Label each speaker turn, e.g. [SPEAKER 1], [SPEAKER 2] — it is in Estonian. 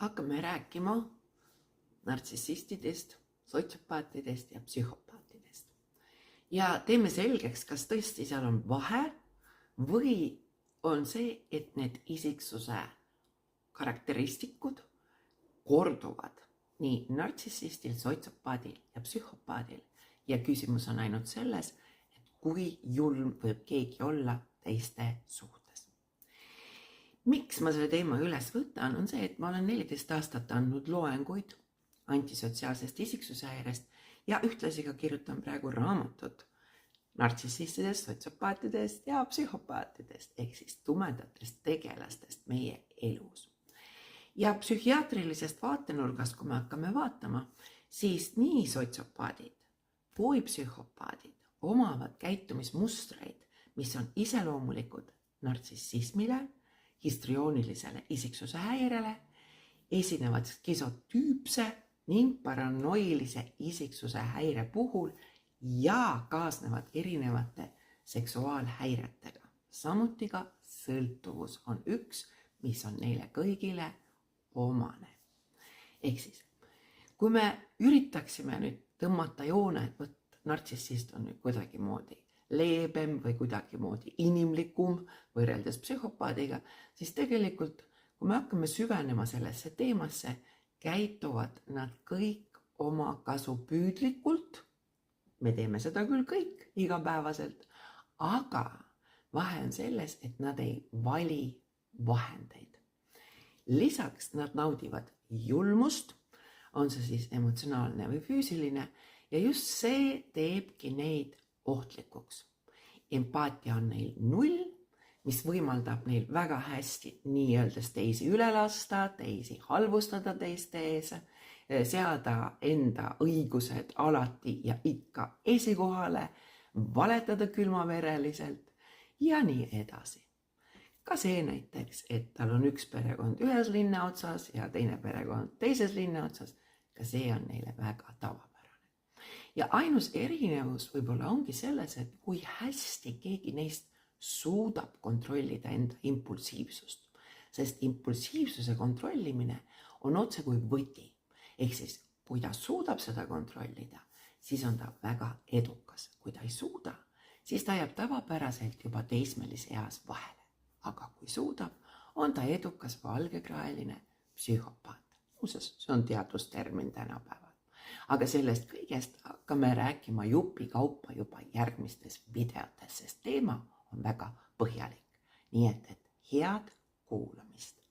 [SPEAKER 1] hakkame rääkima nartsissistidest, sotsiopaatidest ja psühhopaatidest. Ja teeme selgeks, kas tõesti seal on vahe või on see, et need isiksuse karakteristikud korduvad nii nartsissistil, sotsiopaadil ja psühhopaadil. Ja küsimus on ainult selles, et kui julm võib keegi olla teiste suhtes. Miks ma selle teema üles võtan, on see, et ma olen 14 aastat andnud loenguid antisotsiaalsest isiksushäirest ja ühtlasi ka kirjutan praegu raamatut nartsissistidest, sotsiopaatidest ja psühhopaatidest ehk siis tumedatest tegelastest meie elus. Ja psühhiaatrilisest vaatenurgast, kui me hakkame vaatama, siis nii sotsiopaadid kui psühhopaadid omavad käitumismustreid, mis on iseloomulikud nartsissismile, histrioonilisele isiksuse häirele, esinevad skisotüüpse ning paranoilise isiksuse häire puhul ja kaasnevad erinevate seksuaalhäiretega. Samuti ka sõltuvus on üks, mis on neile kõigile omane. Ehk siis, kui me üritaksime nüüd tõmmata joone, et võt nartsissist on nüüd kuidagi moodi leebem või kuidagi moodi inimlikum võrreldes psühhopaadiga, siis tegelikult, kui me hakkame süvenema sellesse teemasse, käituvad nad kõik oma kasupüüdlikult. Me teeme seda küll kõik igapäevaselt, aga vahe on selles, et nad ei vali vahendeid. Lisaks nad naudivad julmust, on see siis emotsionaalne või füüsiline, ja just see teebki neid ohtlikuks. Empaatia on neil 0, mis võimaldab neil väga hästi nii-öeldes teisi üle lasta, teisi halvustada teiste ees, seada enda õigused alati ja ikka esikohale, valetada külmavereliselt ja nii edasi. Ka see näiteks, et tal on üks perekond ühes linna otsas ja teine perekond teises linna otsas, ka see on neile väga tavapärane. Ja ainus erinevus võib-olla ongi selles, et kui hästi keegi neist suudab kontrollida enda impulsiivsust, sest impulsiivsuse kontrollimine on otse kui võti. Ehk siis, kui ta suudab seda kontrollida, siis on ta väga edukas. Kui ta ei suuda, siis ta jääb tavapäraselt juba teismelise eas vahele. Aga kui suudab, on ta edukas valgekraeline psühhopaat. Muuseas, see on teadustermin tänapäeval. Aga sellest kõigest hakkame rääkima jupi kaupa juba järgmistes videotes, sest teema on väga põhjalik. Nii et head kuulamist.